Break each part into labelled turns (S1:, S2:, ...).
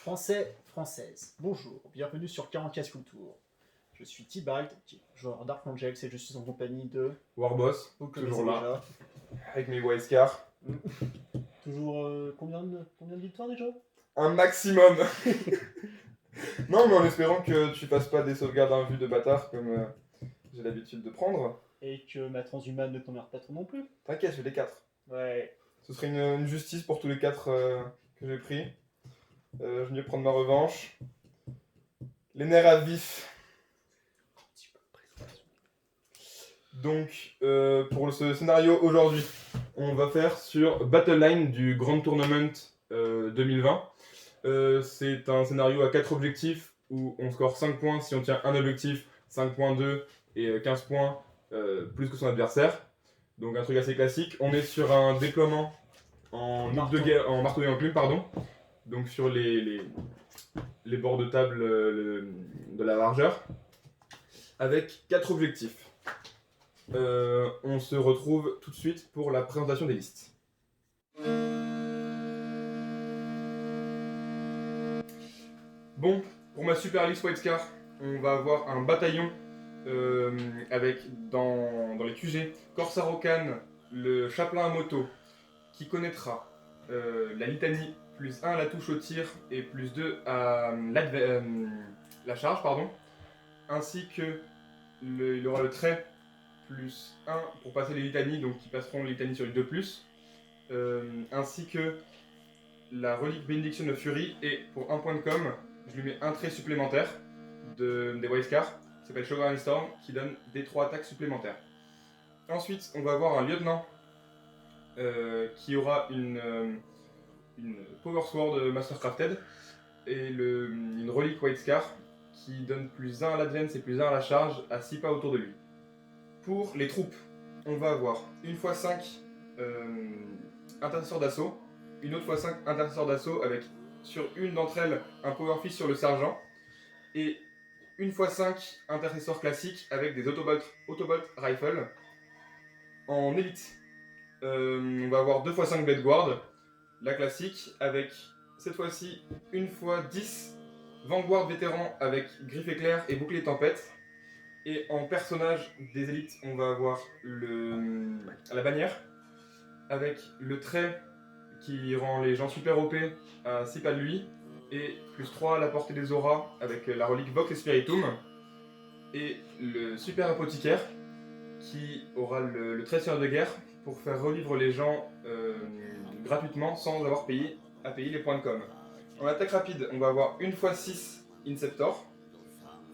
S1: Français, Françaises, bonjour, bienvenue sur 44 Full Tour. Je suis Tibalt, joueur Dark Angels, et je suis en compagnie de...
S2: Warboss,
S1: Vous
S2: toujours
S1: connaissez
S2: là, avec mes Wisecars.
S1: Toujours combien de victoires déjà?
S2: Un maximum. Non, mais en espérant que tu fasses pas des sauvegardes à vue de bâtard comme j'ai l'habitude de prendre.
S1: Et que ma transhumane ne t'emmerde pas trop non plus.
S2: T'inquiète, je fais les 4.
S1: Ouais.
S2: Ce serait une justice pour tous les 4 que j'ai pris. Je vais mieux prendre ma revanche. Les nerfs à vif. Donc, pour ce scénario aujourd'hui, on va faire sur Battle Line du Grand Tournament 2020. C'est un scénario à 4 objectifs où on score 5 points si on tient un objectif, 5.2 et 15 points plus que son adversaire. Donc un truc assez classique. On est sur un déploiement en marteau et enclume, pardon. Donc sur les bords de table de la largeur. Avec 4 objectifs. On se retrouve tout de suite pour la présentation des listes. Bon, pour ma super liste Whitecar, on va avoir un bataillon avec dans les QG Corsair Okan, le chapelain à moto, qui connaîtra la litanie plus 1 à la touche au tir et plus 2 à la charge, pardon, ainsi que il aura le trait plus 1 pour passer les litanies, donc qui passeront les litanies sur les 2+, ainsi que la relique Benediction of Fury, et pour 1 point de com, je lui mets un trait supplémentaire des Wisecars, qui s'appelle Shogun Storm, qui donne des 3 attaques supplémentaires. Ensuite, on va avoir un lieutenant qui aura une Power Sword Mastercrafted et une relique Whitescar qui donne plus 1 à l'advance et plus 1 à la charge à 6 pas autour de lui. Pour les troupes, on va avoir une x 5 intercesseurs d'assaut, une autre x 5 intercesseurs d'assaut avec sur une d'entre elles un Power Fist sur le sergent, et une x 5 intercesseurs classiques avec des Autobolt Rifle. En élite, on va avoir 2 x 5 Blade Guard, la classique, avec cette fois-ci une x 10 Vanguard vétéran avec griffe éclair et bouclier tempête. Et en personnage des élites, on va avoir la bannière, avec le trait qui rend les gens super OP à 6 pas de lui, et plus 3 à la portée des auras avec la relique Vox et Spiritum, et le super apothicaire qui aura le trait seigneur de guerre pour faire revivre les gens gratuitement sans avoir à payer les points de com. En attaque rapide, on va avoir une x 6 Inceptor,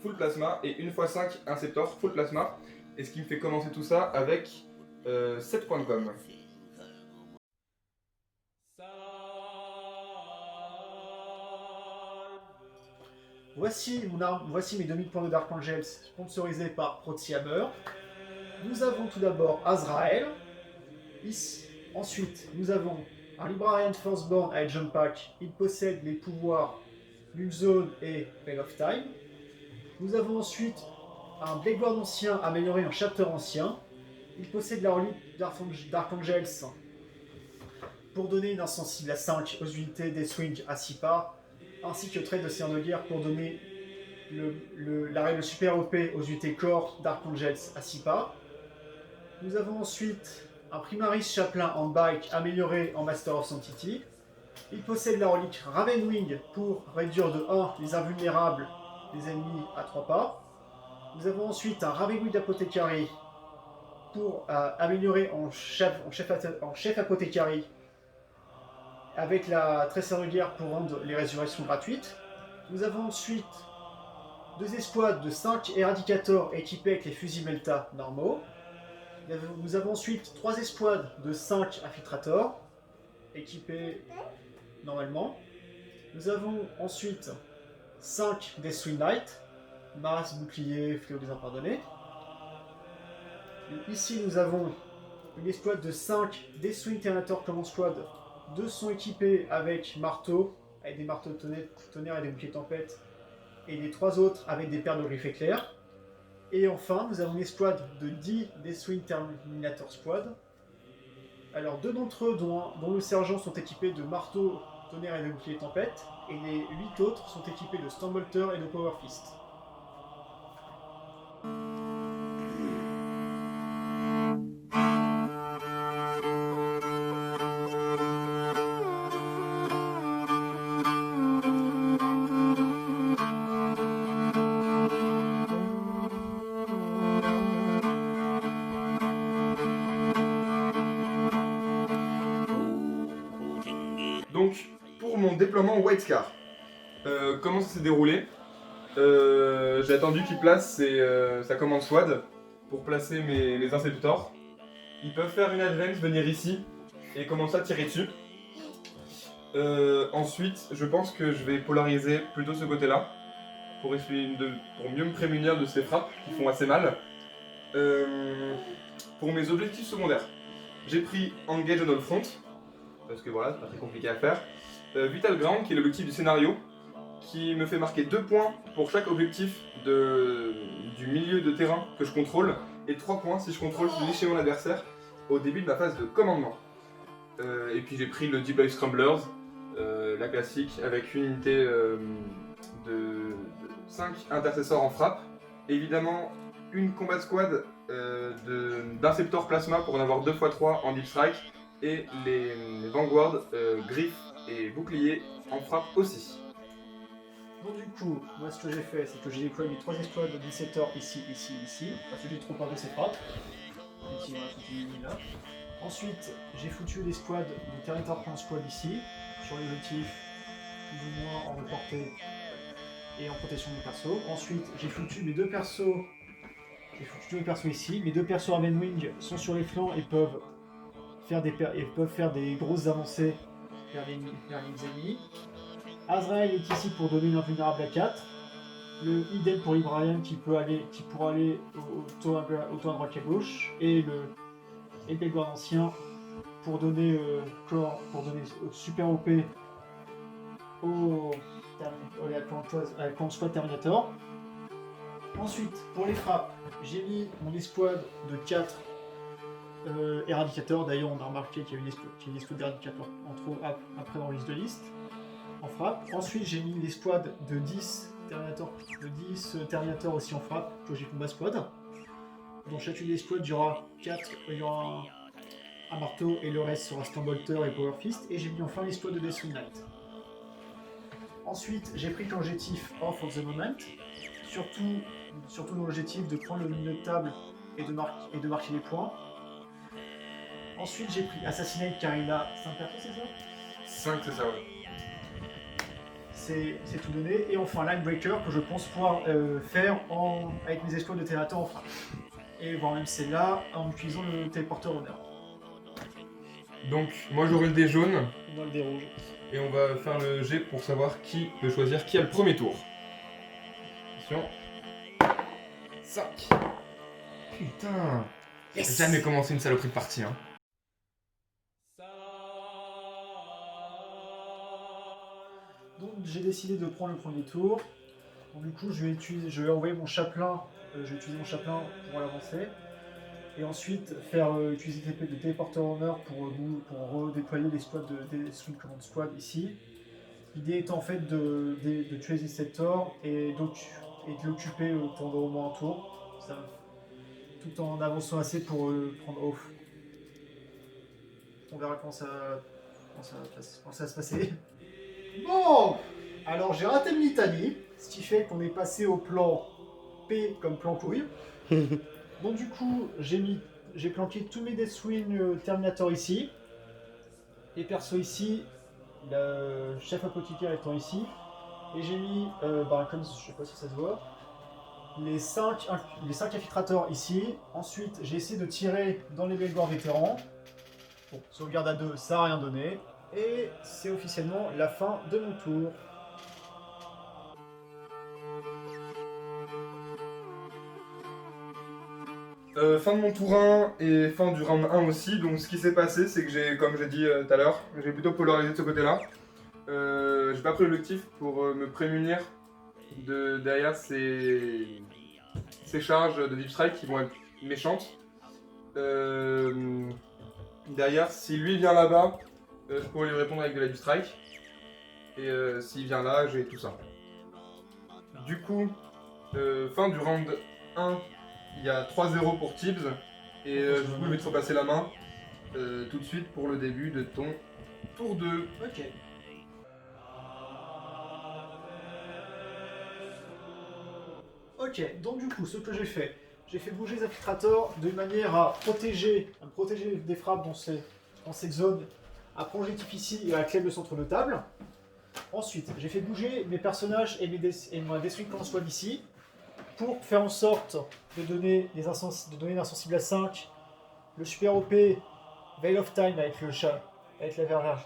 S2: full plasma, et une x 5 Inceptor, full plasma, et ce qui me fait commencer tout ça avec 7 points de com.
S1: Voici mes 2000 points de Dark Angels, sponsorisés par Protihammer. Nous avons tout d'abord Azrael. Ensuite, nous avons un Librarian Firstborn avec Jump Pack. Il possède les pouvoirs Lune Zone et Veil of Time. Nous avons ensuite un Blade Guard ancien amélioré en Chapter ancien. Il possède la relique Dark Angels pour donner une insensible à 5 aux unités des swings à 6 pas, ainsi que trait de seigneur de guerre pour donner la règle super OP aux unités Core Dark Angels à 6 pas. Nous avons ensuite un Primaris Chaplain en bike amélioré en Master of Sanctity. Il possède la relique Ravenwing pour réduire de 1 les invulnérables des ennemis à 3 pas. Nous avons ensuite un Ravenwing Apothecary pour améliorer en chef Apothecary avec la Tresseur de guerre pour rendre les résurrections gratuites. Nous avons ensuite 2 escouades de 5 Eradicators équipés avec les fusils Melta normaux. Nous avons ensuite 3 escouades de 5 Infiltrators équipés normalement. Nous avons ensuite 5 Deathwing Knight, masse, bouclier, fléau des impardonnés. Ici nous avons une escouade de 5 Deathwing Terminator Command Squad. 2 sont équipés avec marteau, avec des marteaux tonnerre et des boucliers tempête, et les 3 autres avec des paires de griffes éclairs. Et enfin, nous avons une escouade de 10 Deathwing Terminator Squad. Alors, 2 d'entre eux, dont le sergent, sont équipés de marteaux tonnerre et de bouclier tempête, et les 8 autres sont équipés de Stormbolter et de Power Fist.
S2: Donc, pour mon déploiement White Scar, comment ça s'est déroulé? J'ai attendu qu'il place sa commande SWAD pour placer les Inceptors. Ils peuvent faire une advance, venir ici et commencer à tirer dessus. Ensuite, je pense que je vais polariser plutôt ce côté-là pour mieux me prémunir de ces frappes qui font assez mal. Pour mes objectifs secondaires, j'ai pris Engage on all front, parce que voilà, c'est pas très compliqué à faire. Vital Ground, qui est l'objectif du scénario, qui me fait marquer 2 points pour chaque objectif du milieu de terrain que je contrôle, et 3 points si je contrôle celui chez mon adversaire au début de ma phase de commandement. Et puis j'ai pris le Deploy Scramblers, la classique, avec une unité de 5 intercesseurs en frappe. Évidemment, une combat squad d'Inceptor Plasma pour en avoir 2x3 en Deep Strike, et les Vanguard, griffes et boucliers en frappe aussi.
S1: Donc du coup, moi ce que j'ai fait, c'est que j'ai déployé mes 3 escouades de 17 heures ici, parce que j'ai trop peur de ces frappes. Ici, on a foutu une là. Ensuite, j'ai foutu des squads de Territoire Plan Squad ici, sur les objectifs plus ou moins en reporté et en protection de perso. Ensuite, j'ai foutu mes 2 persos. J'ai foutu tous mes persos ici. Mes 2 persos Ravenwing sont sur les flancs et peuvent faire des grosses avancées vers les ennemis. Azrael est ici pour donner une invulnérable à 4. Le idem pour Ibrahim qui pourra aller autant à droite qu'à gauche. Et le Belguard ancien pour donner super OP à la clan Squad Terminator. Ensuite, pour les frappes, j'ai mis mon escouade de 4 éradicateurs. D'ailleurs, on a remarqué qu'il y a une escouade d'éradicateurs après dans la liste de liste. En frappe. Ensuite, j'ai mis les squads de 10 Terminator aussi en frappe, que j'ai combat squad. Dans chacune des squads, il y aura un marteau et le reste sera Stormbolter et Power Fist. Et j'ai mis enfin les squads de Deathwing Knight. Ensuite, j'ai pris l'objectif Off of the Moment, surtout dans l'objectif de prendre le milieu de table et de marquer les points. Ensuite, j'ai pris Assassinate car il a 5 persos, c'est ça?
S2: 5, c'est ça, ouais.
S1: C'est tout donné. Et enfin, Linebreaker que je pense pouvoir faire avec mes escouades de Terminator en frappe. Et voire même celle-là en utilisant le téléporteur honneur.
S2: Donc, moi j'aurai le dé jaune.
S1: On a le dé rouge.
S2: Et on va faire le jet pour savoir qui peut choisir qui a le premier tour. Attention. 5. Putain.
S1: Yes.
S2: J'ai jamais commencé une saloperie de partie, hein.
S1: Donc j'ai décidé de prendre le premier tour. Donc, du coup, je vais envoyer mon chaplain. Je vais utiliser mon chaplain pour l'avancer. Et ensuite utiliser le téléporteur honneur pour redéployer les squads des Swing Command Squad ici. L'idée étant en fait de tuer les sectors et de l'occuper pendant au moins un tour. Tout en avançant assez pour prendre off. On verra comment ça va se passer. Bon, alors j'ai raté le litanie, ce qui fait qu'on est passé au plan P comme plan couille. Donc du coup, j'ai planqué tous mes Deathwing Terminator ici. Les persos ici, le chef apothicaire étant ici. Et j'ai mis, comme je sais pas si ça se voit, les 5 infiltrateurs ici. Ensuite, j'ai essayé de tirer dans les Belguard vétérans. Bon, sauvegarde à 2, ça n'a rien donné. Et c'est officiellement la fin de mon tour.
S2: Fin de mon tour 1 et fin du round 1 aussi. Donc ce qui s'est passé, c'est que comme j'ai dit tout à l'heure, j'ai plutôt polarisé de ce côté-là. J'ai pas pris l'objectif pour me prémunir derrière ces charges de Deep Strike qui vont être méchantes. Derrière, si lui vient là-bas, je pourrais lui répondre avec de la Deep Strike. Et s'il vient là, j'ai tout ça. Du coup, fin du round 1, il y a 3-0 pour Tibbs. Et du coup, je vais te repasser la main tout de suite pour le début de ton tour 2.
S1: Ok. Ok, donc du coup, ce que j'ai fait bouger les infiltrators de manière à me protéger des frappes dans cette zone, à projectif ici et à la clé de centre de table. Ensuite, j'ai fait bouger mes personnages et ma Deathwing Clan Squad ici, pour faire en sorte de donner l'insensible à 5, le super OP, Veil of Time avec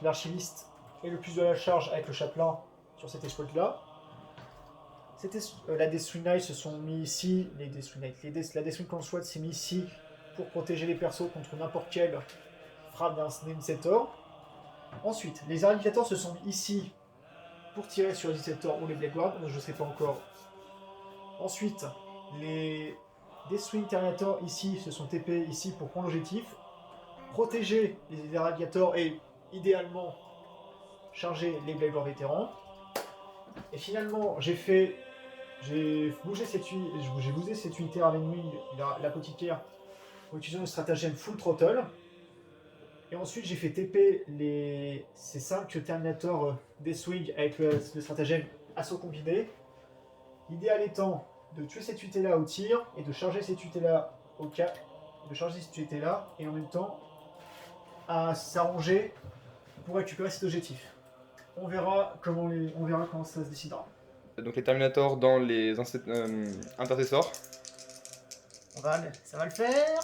S1: l'archiviste, et le plus de la charge avec le chaplain sur cet exploit là. La Deathwing Knight se sont mis ici, la Deathwing Clan Squad s'est mis ici pour protéger les persos contre n'importe quelle frappe d'un Initiator. Ensuite, les Eradicators se sont mis ici pour tirer sur les Initiators ou les Blade Guard, je ne sais pas encore. Ensuite, les Deathwing Terminator ici se sont TP ici pour prendre l'objectif, protéger les Eradicators et idéalement charger les Blade Guard vétérans. Et finalement, j'ai bougé cette unité Ravenwing, l'apothicaire, pour utiliser le stratagème Full Throttle. Et ensuite, j'ai fait TP ces 5 Terminator Deathwing avec le stratagème Assaut combiné. L'idéal étant de tuer cette unité-là au tir et de charger cette unité-là au cap, et en même temps à s'arranger pour récupérer cet objectif. On verra comment ça se décidera.
S2: Donc les Terminators dans les intercessors.
S1: Ça va le faire.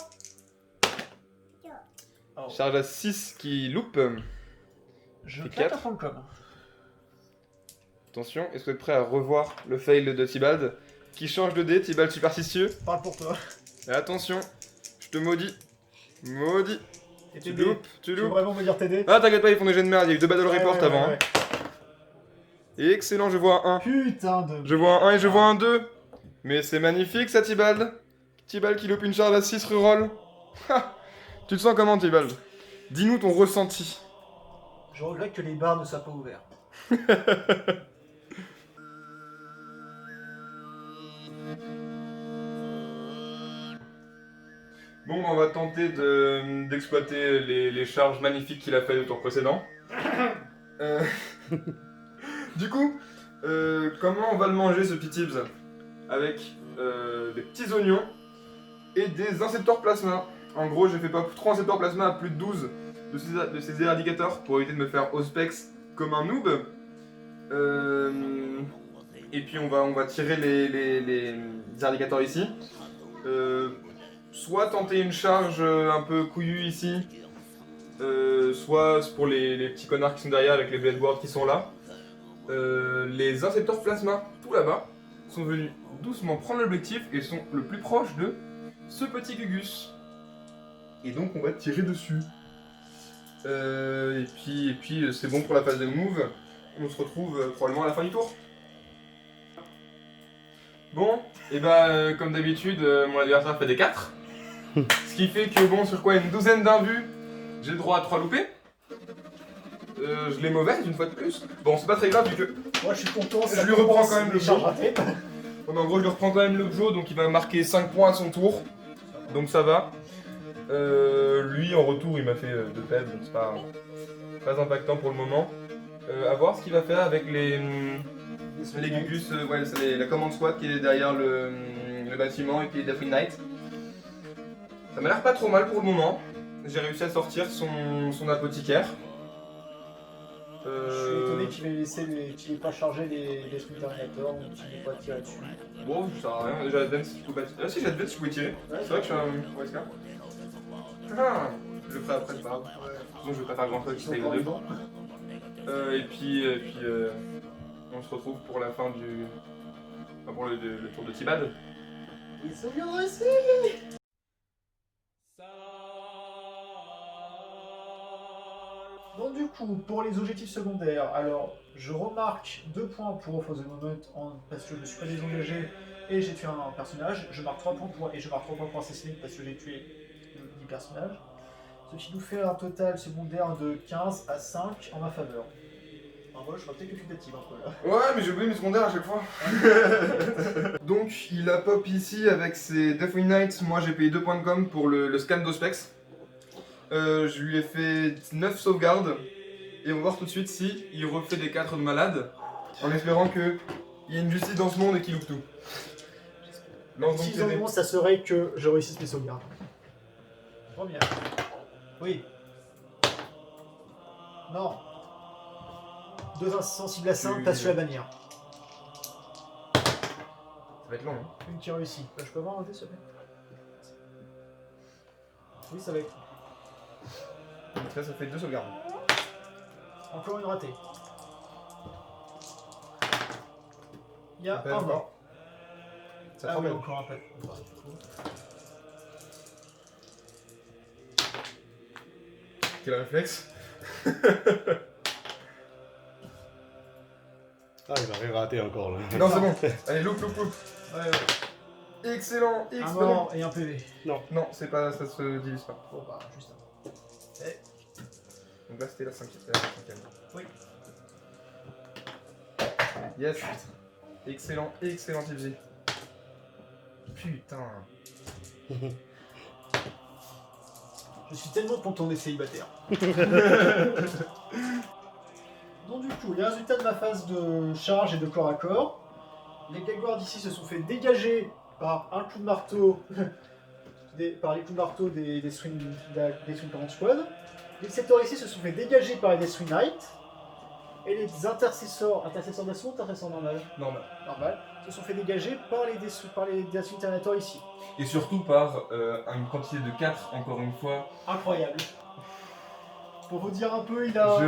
S1: Oh.
S2: Charge à 6 qui loupe.
S1: Je
S2: Fait
S1: claque
S2: 4.
S1: à prendre comme.
S2: Attention, est-ce que vous êtes prêt à revoir le fail de Tibald qui change de dé, Tibald superstitieux.
S1: Parle pour toi.
S2: Et attention, je te maudis. Maudit.
S1: Et
S2: Tu
S1: t'aider.
S2: loupes, tu
S1: Tu veux
S2: loupes.
S1: vraiment me dire t'aider?
S2: Ah t'inquiète pas, ils font des jets de merde, il y a eu 2 battle report
S1: Ouais,
S2: avant.
S1: ouais.
S2: Et excellent, je vois un 1.
S1: Putain de.
S2: Je vois un 1 et je vois un 2. Mais c'est magnifique ça Tibald. Tibald qui loupe une charge à 6 reroll. Tu te sens comment Tibald? Dis-nous ton ressenti.
S1: Je regrette que les bars ne soient pas ouverts.
S2: Bon, on va tenter d'exploiter les charges magnifiques qu'il a fait le tour précédent. Du coup, comment on va le manger ce P-Tibbs? Avec des petits oignons et des inceptors plasma. En gros, j'ai fait pas trop inceptors plasma à plus de 12 de ces éradicateurs pour éviter de me faire Auspex comme un noob. Et puis on va tirer les éradicateurs ici. Soit tenter une charge un peu couillue ici, soit pour les petits connards qui sont derrière avec les Blade Guard qui sont là. Les incepteurs plasma, tout là-bas, sont venus doucement prendre l'objectif et sont le plus proche de ce petit Gugus. Et donc on va tirer dessus. Et puis c'est bon pour la phase de move. On se retrouve probablement à la fin du tour. Bon, et bah comme d'habitude, mon adversaire fait des 4. Ce qui fait que bon, sur quoi une douzaine d'invus, j'ai le droit à 3 loupés. Je l'ai mauvaise une fois de plus. Bon, c'est pas très grave vu que.
S1: Moi je suis content,
S2: Je lui reprends quand même le
S1: charges
S2: jeu.
S1: ratées.
S2: Ouais, mais en gros, je lui reprends quand même le Joe, donc il va marquer 5 points à son tour. Donc ça va. Lui en retour, il m'a fait 2 pètes, donc c'est pas impactant pour le moment. À voir ce qu'il va faire avec les Gugus, ouais, c'est la command squad qui est derrière le bâtiment et puis les Deathwing Knight. Ça m'a l'air pas trop mal pour le moment. J'ai réussi à sortir son apothicaire.
S1: Je suis étonné qu'il n'ait pas chargé les trucs Terminator ou qu'il n'ait pas tiré dessus.
S2: Bon, ça sert à rien. Déjà, Advance, si je pouvais tirer. Ah si, j'ai Advance, je pouvais tirer. C'est vrai que je suis un OSK. Ah, je le ferai après, c'est pas grave. Sinon, je vais pas faire grand chose, j'essaye les deux. Et puis on se retrouve pour la fin du. Enfin, pour le tour de Tibad.
S1: Ils sont bien aussi. Donc du coup, pour les objectifs secondaires, alors je remarque 2 points pour Off of the Moment parce que je me suis pas désengagé et j'ai tué un personnage. Je marque 3 points pour Assassinate parce que j'ai tué 10 personnages. Ce qui nous fait un total secondaire de 15 à 5 en ma faveur. Alors moi, je ferai peut-être que tentative un peu là.
S2: Ouais, mais j'ai oublié mes secondaires à chaque fois. Donc, il a pop ici avec ses Deathwing Knights. Moi, j'ai payé 2 points de com pour le scan d'Ospex. Je lui ai fait 9 sauvegardes. Et on va voir tout de suite si il refait des 4 de malade. En espérant qu'il y ait une justice dans ce monde et qu'il loupe tout. Lance donc
S1: Si
S2: tes dés.
S1: ça serait que je réussisse mes sauvegardes. Première. Oui. Non. 2 insensibles à 5, passe sur la bannière.
S2: Ça va être long, hein.
S1: Une qui réussit. Je peux avoir un dé, s'il te plaît? Oui, ça va être.
S2: Donc ça fait 2 sauvegardes.
S1: Encore une ratée. Il y a
S2: Ça
S1: un
S2: fait
S1: mort.
S2: Ça
S1: Ah oui,
S2: tremble.
S1: encore un pet.
S2: Quel réflexe.
S3: Ah, il va rater encore là.
S2: Non, c'est bon. Allez, loupe.
S1: Ouais, ouais.
S2: Excellent,
S1: Un
S2: excellent.
S1: mort et un PV.
S2: Non, c'est pas, ça se divise pas.
S1: Bon bah, juste un.
S2: Donc là, c'était la cinquième.
S1: Oui.
S2: Yes. Excellent, TFG. Putain.
S1: Je suis tellement content d'être célibataire. Donc du coup, les résultats de ma phase de charge et de corps à corps. Les Blackguards ici se sont fait dégager par un coup de marteau, par les coups de marteau des Swing Parent Squad. Les secteurs ici se sont fait dégager par les Deathwing Knights. Et les intercesseurs d'assaut ou intercesseurs normal, se sont fait dégager par les Deathwing Terminator ici.
S2: Et surtout par une quantité de 4, encore une fois.
S1: Incroyable. Pour vous dire un peu, il a...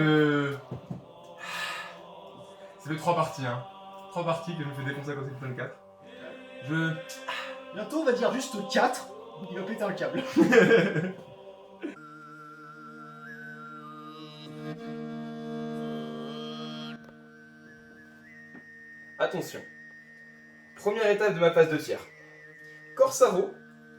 S2: C'est le 3 parties, hein. 3 parties que je me fais défoncer à côté de 4.
S1: Bientôt, on va dire juste 4. Il va péter un câble.
S2: Attention. Première étape de ma phase de tir. Corsaro,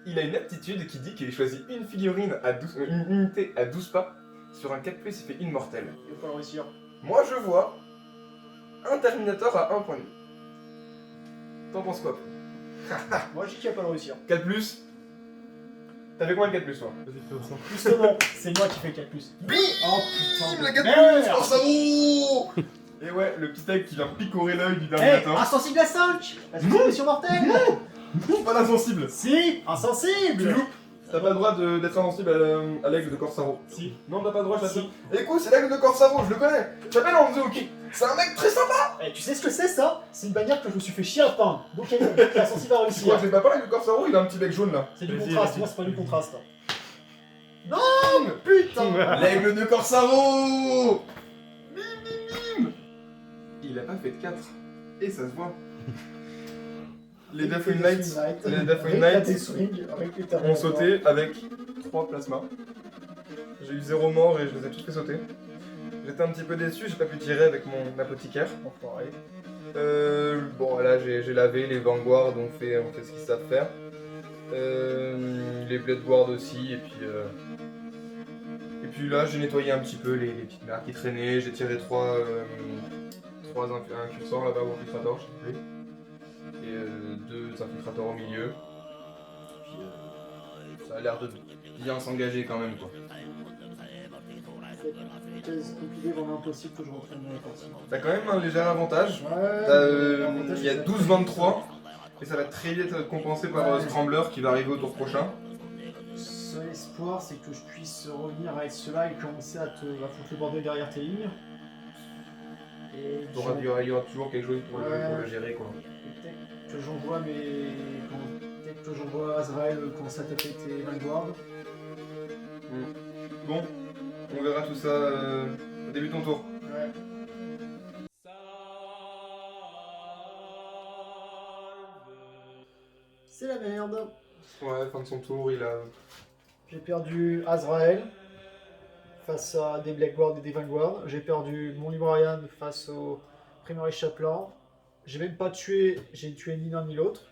S2: il a une aptitude qui dit qu'il choisit une figurine à 12, une unité à 12 pas. Sur un 4+, il fait immortel.
S1: Il va falloir réussir.
S2: Moi, je vois un Terminator à 1 point de vie. T'en penses quoi?
S1: Moi, je dis qu'il va pas le réussir.
S2: 4+. T'avais combien de 4+, toi?
S1: Justement, c'est moi qui fais 4+.
S2: Bim,
S1: Oh putain
S2: la
S1: de
S2: 4+,
S1: merde.
S2: Corsaro. Et ouais, le petit egg qui vient picorer l'œil du
S1: Eh,
S2: Terminator.
S1: insensible à 5. Parce que c'est sur mortel.
S2: Pas l'insensible.
S1: Si,
S2: Tu
S1: insensible.
S2: loupes. T'as pas le droit d'être insensible à l'aigle de Corsaro.
S1: Si.
S2: Non, t'as pas le droit, chasseur.
S1: Si.
S2: Écoute, c'est l'aigle de Corsaro, je le connais. Il s'appelle Anzuki. C'est un mec très sympa.
S1: Eh, tu sais ce que c'est ça? C'est une bannière que je me suis fait chier à peindre. Donc il est insensible à
S2: Tu
S1: réussir.
S2: crois que c'est pas l'aigle de Corsaro, il a un petit bec jaune là.
S1: C'est du
S3: Vas-y,
S1: contraste,
S3: vas-y.
S1: moi c'est pas du contraste.
S2: Bim.
S1: Putain.
S2: L'aigle de Corsaro. Bim. Il a pas fait de 4. Et ça se voit. Les Deathwing Knights ont sauté avec 3 plasmas. J'ai eu 0 mort et je les ai tous fait sauter. J'étais un petit peu déçu, j'ai pas pu tirer avec mon apothicaire.
S1: Enfoiré.
S2: Bon là j'ai lavé, les Vanguard ont fait ce qu'ils savent faire. Les Blade Guard aussi, et puis là j'ai nettoyé un petit peu les petites merdes qui traînaient, j'ai tiré 3 incursors là-bas au infiltrator, je sais plus. Et 2 infiltrateurs au milieu. Puis ça a l'air de bien s'engager quand même quoi.
S1: Compiler vraiment impossible que je reprenne mon partie.
S2: T'as quand même un léger avantage.
S1: Ouais.
S2: Il y a 12-23 et ça va très vite être compensé par Scrambler qui va arriver au tour prochain.
S1: Seul espoir, c'est que je puisse revenir avec cela et commencer à foutre le bordel derrière tes lignes. Et
S2: Il y aura toujours quelque chose pour le gérer quoi.
S1: peut-être que j'envoie peut-être que j'envoie Azrael commencer à taper tes Vanguard.
S2: Bon, on verra tout ça au début de ton tour.
S1: Ouais. C'est la merde.
S2: Ouais, fin de son tour, il a...
S1: J'ai perdu Azrael face à des Blackguard et des Vanguard. J'ai perdu mon Librarian face au Primary Chaplain. J'ai même pas tué, j'ai tué ni l'un ni l'autre.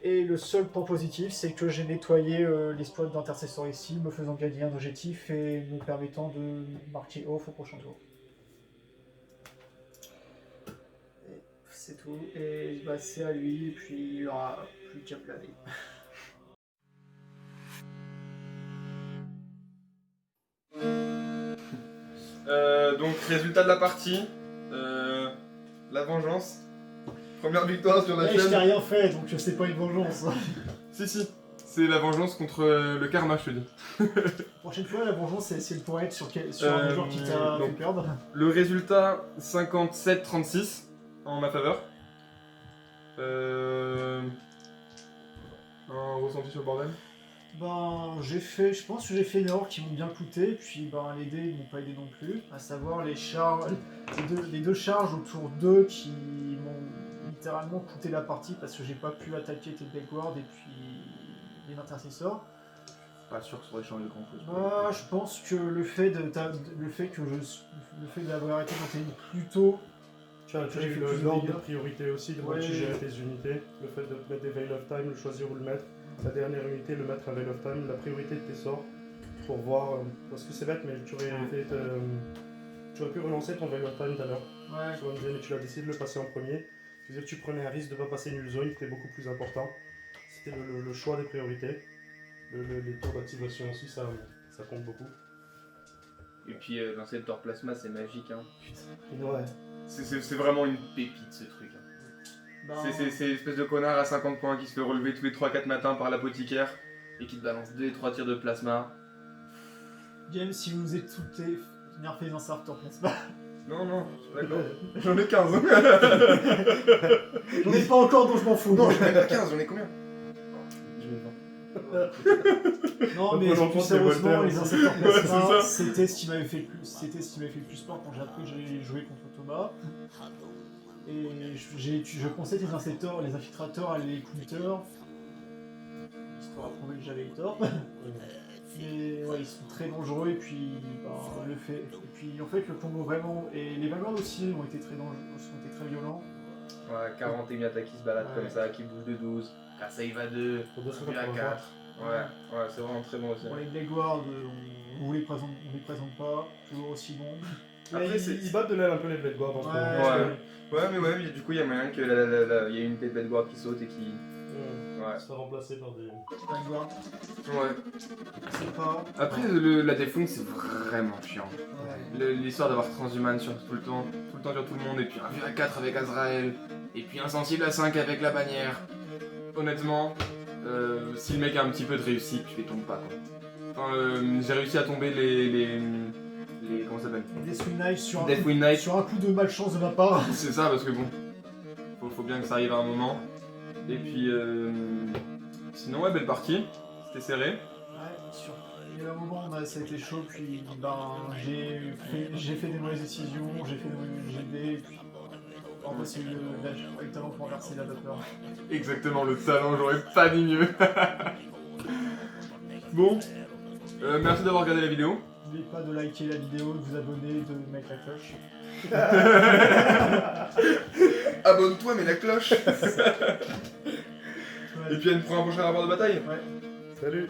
S1: Et le seul point positif, c'est que j'ai nettoyé les squads d'intercesseurs ici, me faisant gagner un objectif et me permettant de marquer off au prochain tour. c'est tout. Et bah, c'est à lui, et puis il n'y aura plus qu'à planer.
S2: Donc, résultat de la partie. La vengeance. Première victoire sur la
S1: Ouais, je t'ai
S2: chaîne.
S1: rien fait, donc c'est pas une vengeance.
S2: Si. C'est la vengeance contre le karma, je te dis.
S1: Prochaine fois, la vengeance, c'est le point sur un joueur qui t'a fait
S2: donc-
S1: perdre.
S2: Le résultat, 57-36 en ma faveur. Un ressenti sur le bordel?
S1: Ben, je pense que j'ai fait une erreur qui m'ont bien coûté, puis ben, les dés ils m'ont pas aidé non plus, à savoir les deux charges autour d'eux qui m'ont littéralement coûté la partie parce que j'ai pas pu attaquer tes backward et puis les intercessors.
S4: Pas sûr que ça aurait changé grand chose.
S1: Bah, je pense que le fait d'avoir été monté plus tôt,
S3: Tu as
S1: J'ai
S3: eu
S1: fait plus de
S3: l'ordre de
S1: dégâts.
S3: priorité aussi, de
S1: Ouais.
S3: voir qui gérer tes unités, le fait de mettre des Veil of Time, le choisir où le mettre, la dernière unité, le mettre à Veil of Time, la priorité de tes sorts, pour voir, parce que c'est bête, mais tu aurais pu relancer ton Veil of Time tout à l'heure,
S1: ouais,
S3: sur MDN, et tu as décidé de le passer en premier. C'est-à-dire que tu prenais un risque de ne pas passer Null Zone, qui était beaucoup plus important. C'était le choix des priorités. Les tours d'activation aussi, ça compte beaucoup.
S4: Et puis lancer le Thor Plasma, c'est magique. Hein. Putain.
S3: Ouais.
S2: C'est vraiment une pépite ce truc.
S1: ben,
S2: C'est l'espèce de connard à 50 points qui se fait relever tous les 3-4 matins par l'apothicaire et qui te balance 2-3 tirs de plasma.
S1: James, si vous êtes touté, nerfez un starter, n'est-ce pas?
S2: Non, d'accord. J'en ai 15.
S1: J'en ai pas encore, donc je m'en fous.
S2: Non, j'en ai pas 15, j'en ai combien?
S1: Non,
S3: Donc,
S1: mais
S3: moi, j'en
S1: plus
S3: pense des
S1: sérieusement,
S3: Voltaire.
S1: les insecteurs
S2: Ouais, c'est
S1: plasma,
S2: ça.
S1: c'était ce qui m'avait fait le plus peur quand j'ai appris que j'allais jouer contre Thomas. Et je pensais que les infiltrateurs allaient les counters, histoire à prouver que j'avais eu tort. Mais ouais, ils sont très dangereux et puis en fait le combo vraiment et les Vanguard aussi ont été très violents.
S4: Ouais, 40 et attaques qui se baladent
S1: Ouais.
S4: comme ça, qui bouge de 12, la save à 2,
S3: Pour
S4: puis à
S3: 280.
S4: 4. Ouais, c'est vraiment très bon aussi.
S1: Pour les Blackguard, on vous les présente pas, toujours aussi bons.
S2: Après,
S1: Mais
S3: Ils battent de l'aile un peu les Blade Guard en ce moment.
S1: Ouais.
S3: parce que-
S2: Ouais, mais du coup, il y a moyen que
S4: Il y a une tête de guard qui saute et qui.
S3: Ouais. Ça sera remplacé par des.
S1: Vanguard,
S2: Ouais.
S1: c'est pas.
S2: Après, la défonce, c'est vraiment chiant.
S1: Ouais.
S2: L'histoire d'avoir transhuman sur tout le temps sur tout le monde, et puis un vieux à 4 avec Azrael, et puis un sensible à 5 avec la bannière. Honnêtement, si le mec a un petit peu de réussite, tu les tombes pas quoi. Enfin, j'ai réussi à tomber les comment ça s'appelle?
S1: Deathwing Knife sur
S2: Deathwing Knight.
S1: sur un coup de malchance de ma part.
S2: C'est ça, parce que bon, faut bien que ça arrive à un moment. Et puis, sinon, ouais, belle partie, c'était serré.
S1: Ouais, sûr. Il y a un moment, ça a été chaud, puis ben, j'ai fait des mauvaises décisions, j'ai fait des mauvais GD, et puis en fait, c'est le talent pour renverser la vapeur.
S2: Exactement, le talent, j'aurais pas dit mieux. Bon, merci d'avoir regardé la vidéo.
S1: N'oubliez pas de liker la vidéo, de vous abonner, de mettre la cloche.
S2: Abonne-toi, mets la cloche.
S1: Ouais.
S2: Et puis, pour un prochain rapport de bataille.
S1: Ouais.
S3: Salut!